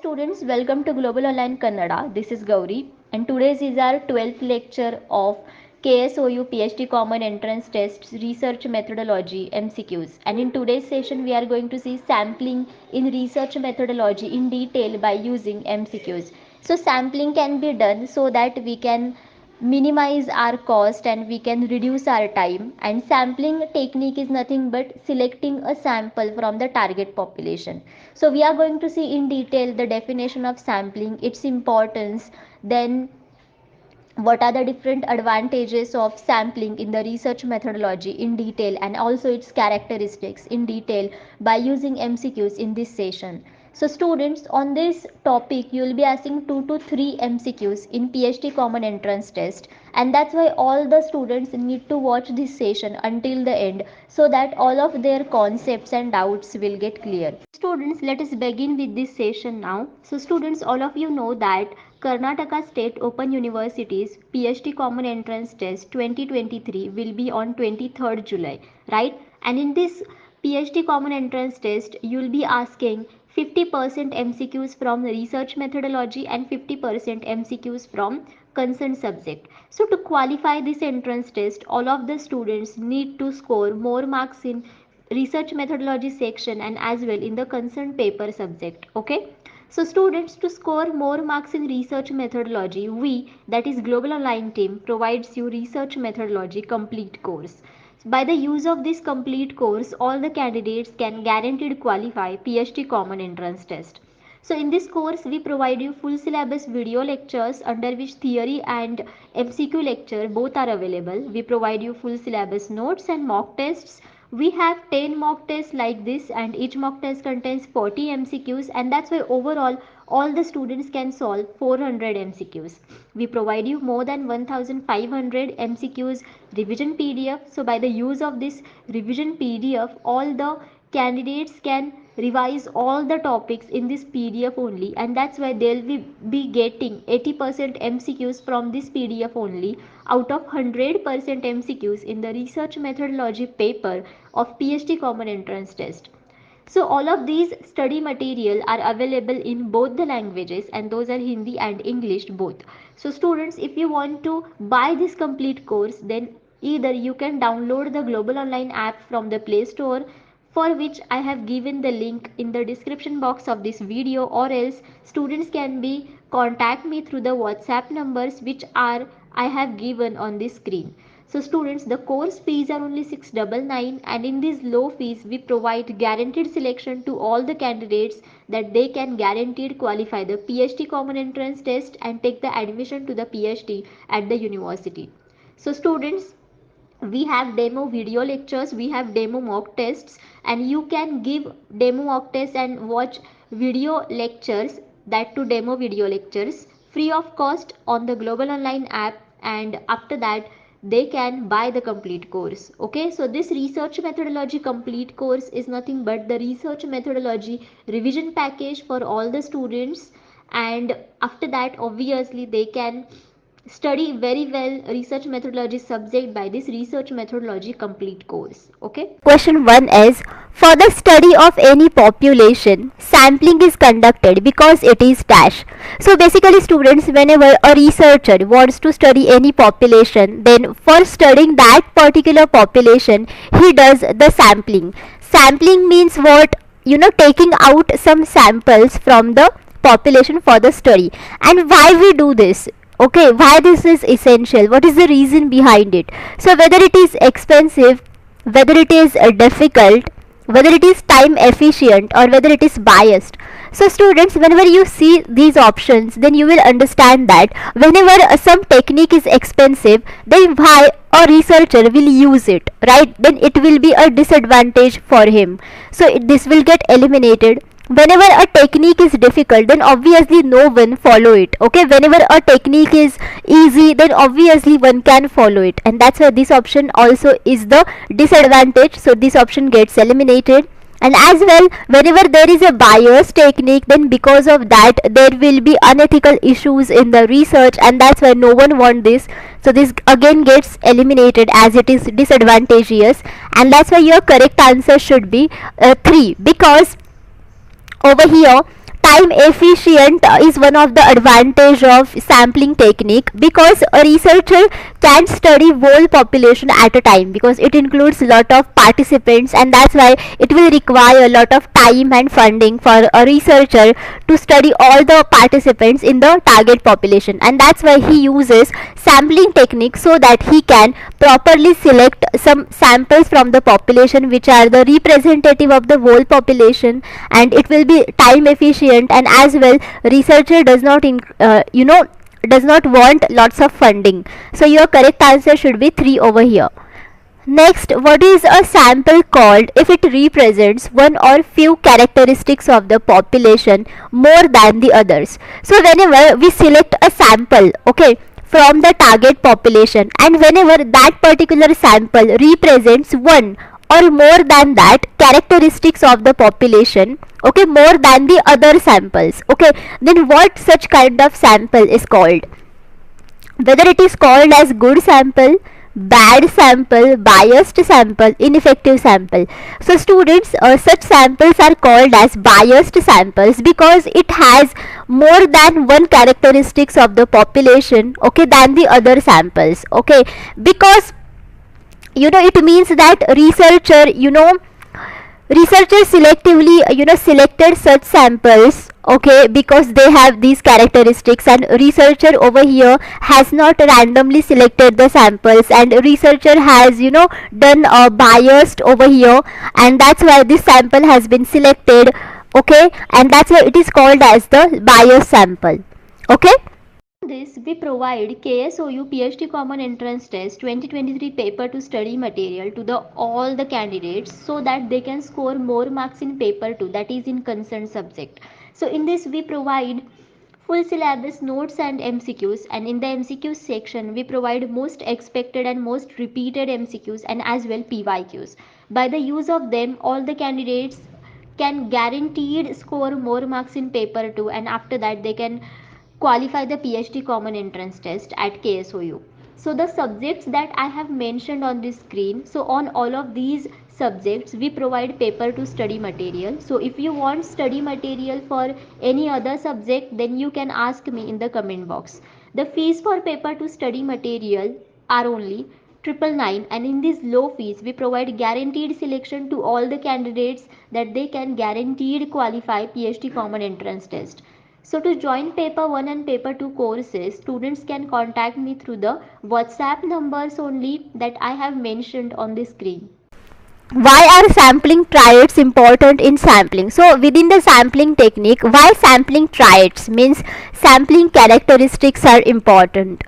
students, welcome to Global Online Kannada. This is Gauri and today's is our 12th lecture of KSOU PhD Common Entrance Tests Research Methodology MCQs, and in today's session we are going to see sampling in research methodology in detail by using MCQs. So sampling can be done so that we can minimize our cost and we can reduce our time, and sampling technique is nothing but selecting a sample from the target population. So we are going to see in detail the definition of sampling, its importance, then what are the different advantages of sampling in the research methodology in detail, and also its characteristics in detail by using MCQs in this session. So students, on this topic you will be asking 2 to 3 MCQs in PhD common entrance test, and that's why all the students need to watch this session until the end so that all of their concepts and doubts will get clear. Students, let us begin with this session now. So students, all of you know that Karnataka State Open University's PhD Common Entrance Test 2023 will be on 23rd July, right? And in this PhD Common Entrance Test, you will be asking 50% MCQs from research methodology and 50% MCQs from concerned subject. So to qualify this entrance test, all of the students need to score more marks in research methodology section and as well in the concerned paper subject. Okay. So students, to score more marks in research methodology, we, that is Global Online team, provides you research methodology complete course. By the use of this complete course, all the candidates can guaranteed qualify PhD common entrance test. So in this course, we provide you full syllabus video lectures under which theory and MCQ lecture both are available. We provide you full syllabus notes and mock tests. We have 10 mock tests like this, and each mock test contains 40 MCQs, and that's why overall all the students can solve 400 MCQs. We provide you more than 1500 MCQs revision PDF. So by the use of this revision PDF, all the candidates can revise all the topics in this PDF only, and that's why they'll be getting 80% MCQs from this PDF only out of 100% MCQs in the research methodology paper of PhD common entrance test. So all of these study material are available in both the languages, and those are Hindi and English both. So students, if you want to buy this complete course, then either you can download the Global Online app from the Play Store, for which I have given the link in the description box of this video, or else students can be contact me through the WhatsApp numbers which are I have given on this screen. So students, the course fees are only 699, and in these low fees we provide guaranteed selection to all the candidates that they can guaranteed qualify the PhD common entrance test and take the admission to the PhD at the university. So students, we have demo video lectures, we have demo mock tests, and you can give demo mock tests and watch video lectures, that to demo video lectures, free of cost on the Global Online app, and after that they can buy the complete course. Okay, so this research methodology complete course is nothing but the research methodology revision package for all the students, and after that obviously they can study very well research methodology subject by this research methodology complete course. Okay. Question 1 is, for the study of any population, sampling is conducted because it is dash. So basically students, whenever a researcher wants to study any population, then for studying that particular population, he does the sampling. Sampling means what? Taking out some samples from the population for the study. And why we do this? Okay, why this is essential? What is the reason behind it? So whether it is expensive, whether it is difficult, whether it is time efficient, or whether it is biased. So students, whenever you see these options, then you will understand that whenever some technique is expensive, then why a researcher will use it, right? Then it will be a disadvantage for him. So this will get eliminated. Whenever a technique is difficult, then obviously no one follow it. Okay, whenever a technique is easy, then obviously one can follow it, and that's why this option also is the disadvantage. So this option gets eliminated. And as well, whenever there is a biased technique, then because of that there will be unethical issues in the research, and that's why no one want this. So this again gets eliminated as it is disadvantageous, and that's why your correct answer should be 3, because over here time efficient is one of the advantage of sampling technique, because a researcher can study whole population at a time, because it includes lot of participants, and that's why it will require a lot of time and funding for a researcher to study all the participants in the target population. And that's why he uses sampling technique, so that he can properly select some samples from the population which are the representative of the whole population, and it will be time efficient, and as well researcher does not does not want lots of funding. So your correct answer should be 3 over here. Next, what is a sample called if it represents one or few characteristics of the population more than the others? So whenever we select a sample, okay, from the target population, and whenever that particular sample represents one or more than that characteristics of the population, okay, more than the other samples, okay, then what such kind of sample is called? Whether it is called as good sample, bad sample, biased sample, ineffective sample. So students, such samples are called as biased samples, because it has more than one characteristics of the population, okay, than the other samples, okay, because it means that researchers selectively selected such samples, okay, because they have these characteristics, and researcher over here has not randomly selected the samples, and researcher has done a biased over here, and that's why this sample has been selected, okay, and that's why it is called as the biased sample, okay. This we provide KSOU PhD Common Entrance Test 2023 paper to study material to all the candidates, so that they can score more marks in paper 2, that is in concerned subject. So in this we provide full syllabus notes and MCQs, and in the MCQ section we provide most expected and most repeated MCQs, and as well PYQs. By the use of them, all the candidates can guaranteed score more marks in paper 2, and after that they can qualify the PhD Common Entrance Test at KSOU. So the subjects that I have mentioned on this screen, so on all of these subjects we provide paper to study material. So if you want study material for any other subject, then you can ask me in the comment box. The fees for paper to study material are only 999, and in this low fees we provide guaranteed selection to all the candidates, that they can guaranteed qualify PhD Common Entrance Test. So to join paper 1 and paper 2 courses, students can contact me through the WhatsApp numbers only that I have mentioned on the screen. Why are sampling triads important in sampling? So within the sampling technique, why sampling triads means sampling characteristics are important.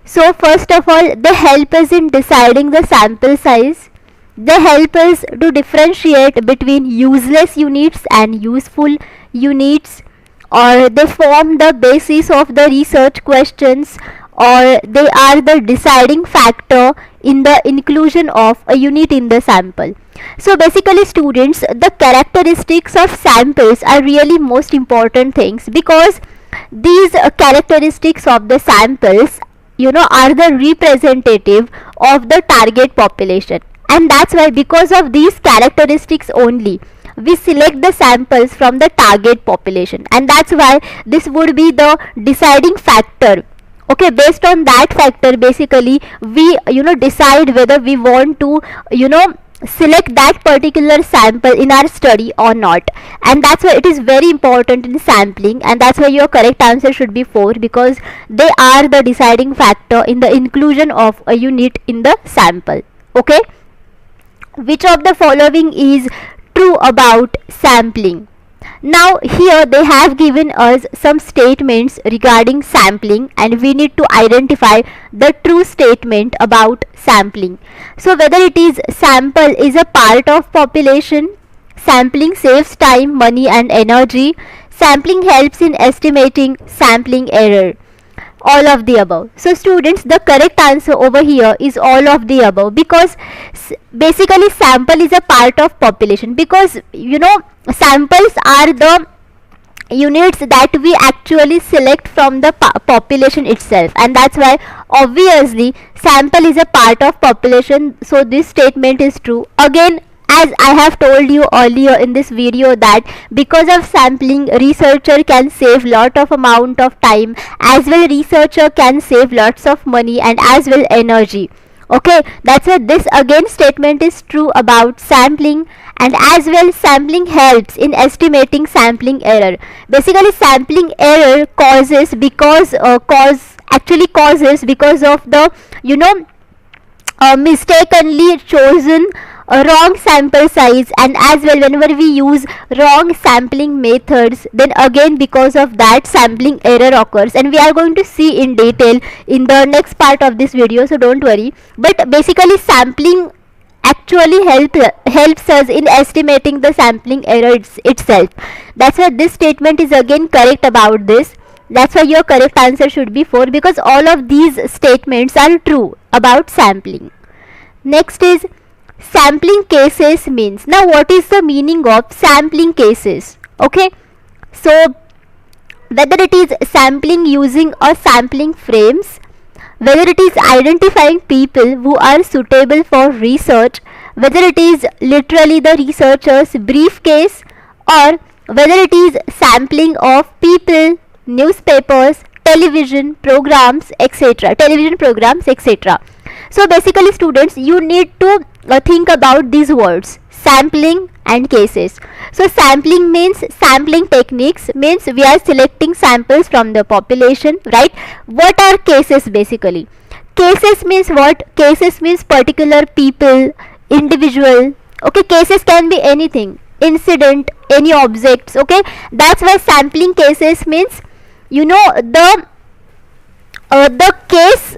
So first of all, they help us in deciding the sample size. They help us to differentiate between useless units and useful units, or they form the basis of the research questions, or they are the deciding factor in the inclusion of a unit in the sample. So basically students, the characteristics of samples are really most important things, because these characteristics of the samples are the representative of the target population, and that's why because of these characteristics only we select the samples from the target population, and that's why this would be the deciding factor, okay. Based on that factor, basically we decide whether we want to select that particular sample in our study or not, and that's why it is very important in sampling, and that's why your correct answer should be 4, because they are the deciding factor in the inclusion of a unit in the sample, okay. Which of the following is true about sampling? Now here they have given us some statements regarding sampling, and we need to identify the true statement about sampling. So whether it is sample is a part of population, sampling saves time, money and energy, sampling helps in estimating, sampling error, all of the above. So students, the correct answer over here is all of the above, because basically sample is a part of population, because samples are the units that we actually select from the population itself, and that's why obviously sample is a part of population, so this statement is true. Again, As I have told you earlier in this video that because of sampling, researcher can save lot of amount of time, as well researcher can save lots of money and as well energy. Okay, that's why this again statement is true about sampling. And as well sampling helps in estimating sampling error. Basically sampling error causes because of the mistakenly chosen a wrong sample size, and as well whenever we use wrong sampling methods, then again because of that sampling error occurs, and we are going to see in detail in the next part of this video, so don't worry. But basically sampling actually helps us in estimating the sampling error itself. That's why this statement is again correct about this. That's why your correct answer should be 4, because all of these statements are true about sampling. Next is sampling cases means. Now what is the meaning of sampling cases? Okay, so whether it is sampling using a sampling frames, whether it is identifying people who are suitable for research, whether it is literally the researcher's briefcase, or whether it is sampling of people, newspapers, television programs, etc. So basically students, you need to think about these words, sampling and cases. So sampling means, sampling techniques means we are selecting samples from the population, right? What are cases basically? Cases means what? Cases means particular people, individual. Okay, cases can be anything, incident, any objects. Okay, that's why sampling cases means the case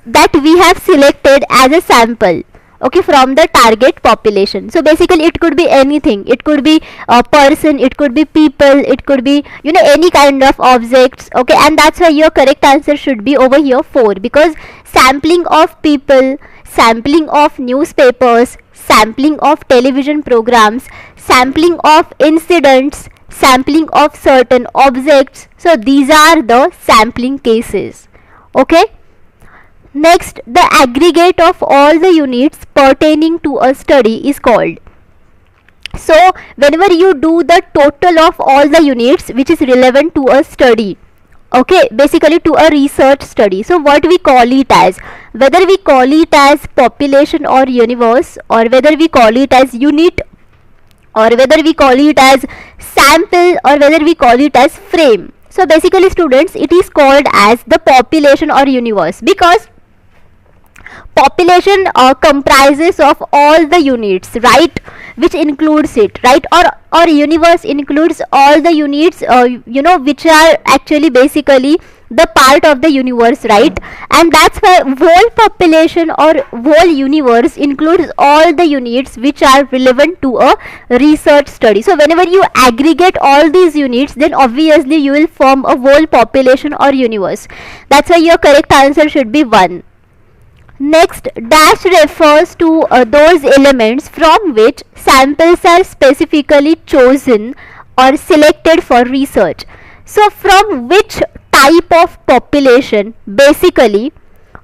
that we have selected as a sample, okay, from the target population. So basically it could be anything, it could be a person, it could be people, it could be any kind of objects. Okay, and that's why your correct answer should be over here 4, because sampling of people, sampling of newspapers, sampling of television programs, sampling of incidents, sampling of certain objects, so these are the sampling cases. Okay, next, the aggregate of all the units pertaining to a study is called. So whenever you do the total of all the units which is relevant to a study, okay, basically to a research study, so what we call it as, whether we call it as population or universe, or whether we call it as unit, or whether we call it as sample, or whether we call it as frame. So basically students, it is called as the population or universe, because population comprises of all the units, right, which includes it, right, or universe includes all the units which are actually basically the part of the universe, right? And that's why whole population or whole universe includes all the units which are relevant to a research study. So whenever you aggregate all these units, then obviously you will form a whole population or universe. That's why your correct answer should be 1. Next, dash refers to those elements from which samples are specifically chosen or selected for research. So from which type of population basically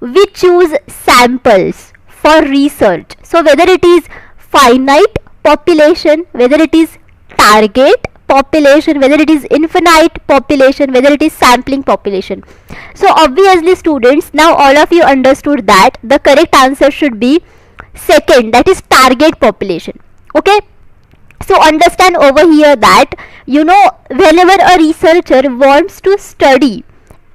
we choose samples for research. So whether it is finite population, whether it is target population, whether it is infinite population, whether it is sampling population. So obviously students, now all of you understood that the correct answer should be second, that is target population. Okay, so understand over here that whenever a researcher wants to study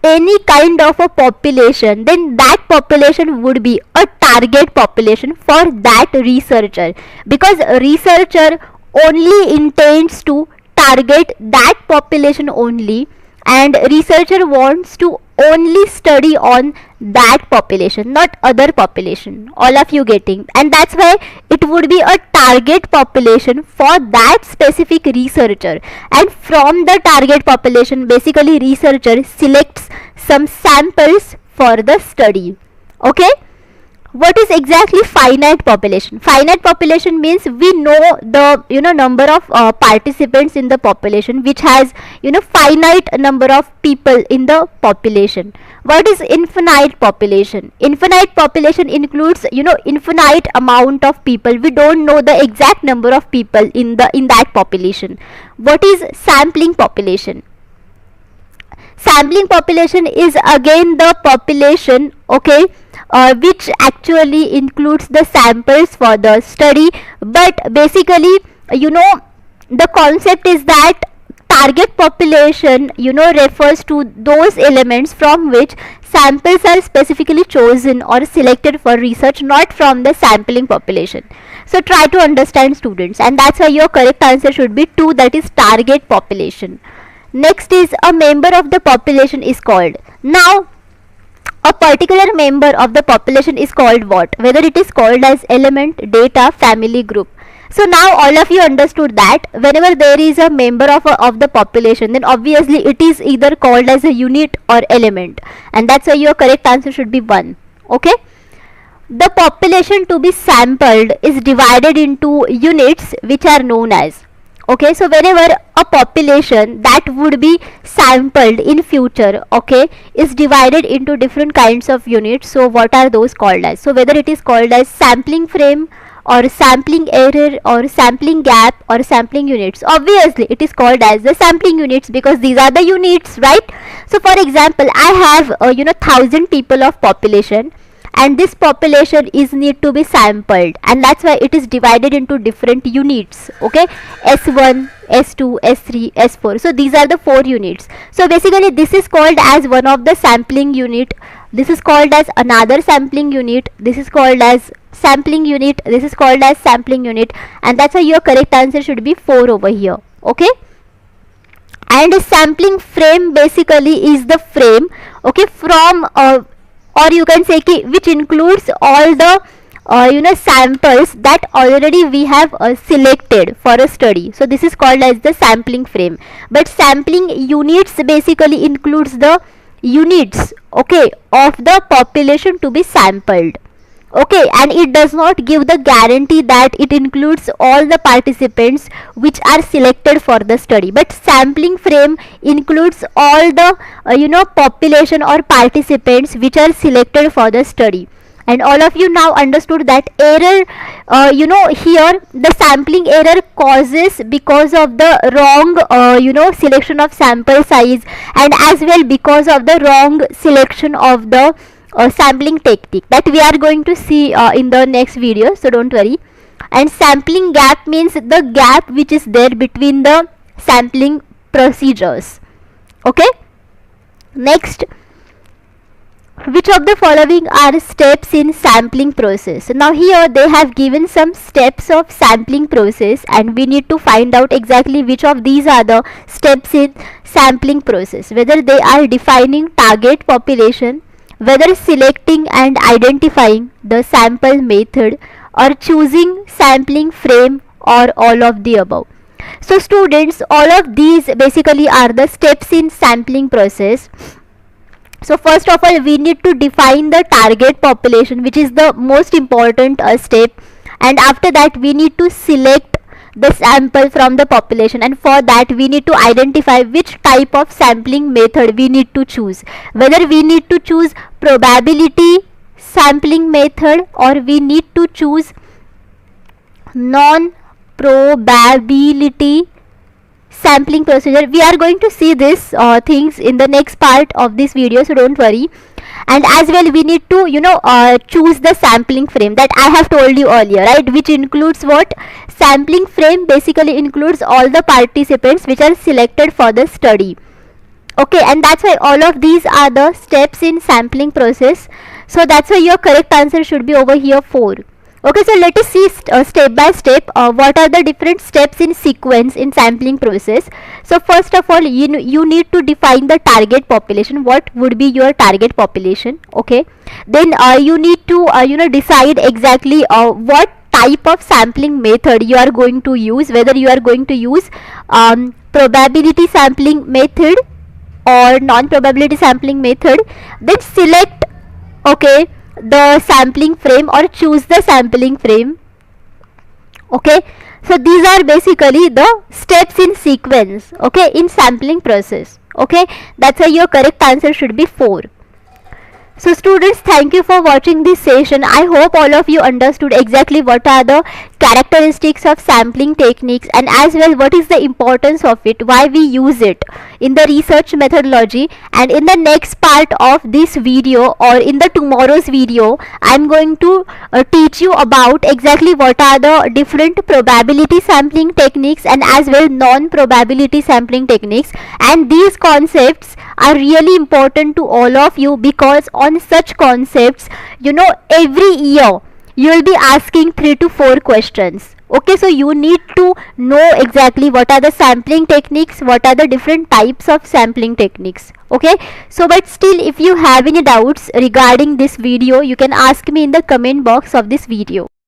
any kind of a population, then that population would be a target population for that researcher, because a researcher only intends to target that population only, and researcher wants to only study on that population, not other population. All of you getting? And that's why it would be a target population for that specific researcher, and from the target population basically researcher selects some samples for the study. Okay, what is exactly finite population? Finite population means we know the number of participants in the population, which has finite number of people in the population. What is infinite population? Infinite population includes infinite amount of people. We don't know the exact number of people in that population. What is sampling population? Sampling population is again the population, okay, which actually includes the samples for the study, but basically the concept is that target population refers to those elements from which samples are specifically chosen or selected for research, not from the sampling population. So try to understand, students, and that's why your correct answer should be 2, that is target population. Next is a member of the population is called. Now a particular member of the population is called what? Whether it is called as element, data, family, group. So now all of you understood that whenever there is a member of the population, then obviously it is either called as a unit or element, and that's why your correct answer should be 1. Okay. The population to be sampled is divided into units which are known as. Okay, so whenever a population that would be sampled in future, okay, is divided into different kinds of units, so what are those called as? So whether it is called as sampling frame or sampling error or sampling gap or sampling units, obviously it is called as the sampling units because these are the units, right? So for example, I have 1000 people of population, and this population is need to be sampled, and that's why it is divided into different units, okay, S1, S2, S3, S4. So these are the 4 units. So basically this is called as one of the sampling unit, this is called as another sampling unit, this is called as sampling unit, this is called as sampling unit, and that's why your correct answer should be 4 over here. Okay. And a sampling frame basically is the frame, okay, from or you can say which includes all the samples that already we have selected for a study. So this is called as the sampling frame. But sampling units basically includes the units, okay, of the population to be sampled. Okay, and it does not give the guarantee that it includes all the participants which are selected for the study, but sampling frame includes all the population or participants which are selected for the study. And all of you now understood that error, here the sampling error causes because of the wrong selection of sample size, and as well because of the wrong selection of the sampling technique that we are going to see in the next video, so don't worry. And sampling gap means the gap which is there between the sampling procedures. Okay. Next, which of the following are steps in sampling process? Now here they have given some steps of sampling process, and we need to find out exactly which of these are the steps in sampling process, whether they are defining target population, whether selecting and identifying the sample method, or choosing sampling frame, or all of the above. So students, all of these basically are the steps in sampling process. So first of all, we need to define the target population, which is the most important step, and after that we need to select the sample from the population, and for that we need to identify which type of sampling method we need to choose, whether we need to choose probability sampling method or we need to choose non-probability sampling procedure. We are going to see this things in the next part of this video, so don't worry. And as well we need to choose the sampling frame that I have told you earlier, right, which includes what? Sampling frame basically includes all the participants which are selected for the study. Okay, and that's why all of these are the steps in sampling process. So that's why your correct answer should be over here 4. Okay, so let us see step by step what are the different steps in sequence in sampling process. So first of all, you need to define the target population. What would be your target population? Okay, then you need to decide exactly what type of sampling method you are going to use, whether you are going to use probability sampling method or non-probability sampling method. Then select, okay, the sampling frame or choose the sampling frame. Okay, so these are basically the steps in sequence, okay, in sampling process. Okay, that's why your correct answer should be 4. So students, thank you for watching this session. I hope all of you understood exactly what are the characteristics of sampling techniques, and as well what is the importance of it, why we use it in the research methodology. And in the next part of this video, or in the tomorrow's video, I am going to teach you about exactly what are the different probability sampling techniques and as well non-probability sampling techniques. And these concepts are really important to all of you, because on such concepts, every year you will be asking 3 to 4 questions. Okay, so you need to know exactly what are the sampling techniques, what are the different types of sampling techniques. Okay, so but still, if you have any doubts regarding this video, you can ask me in the comment box of this video.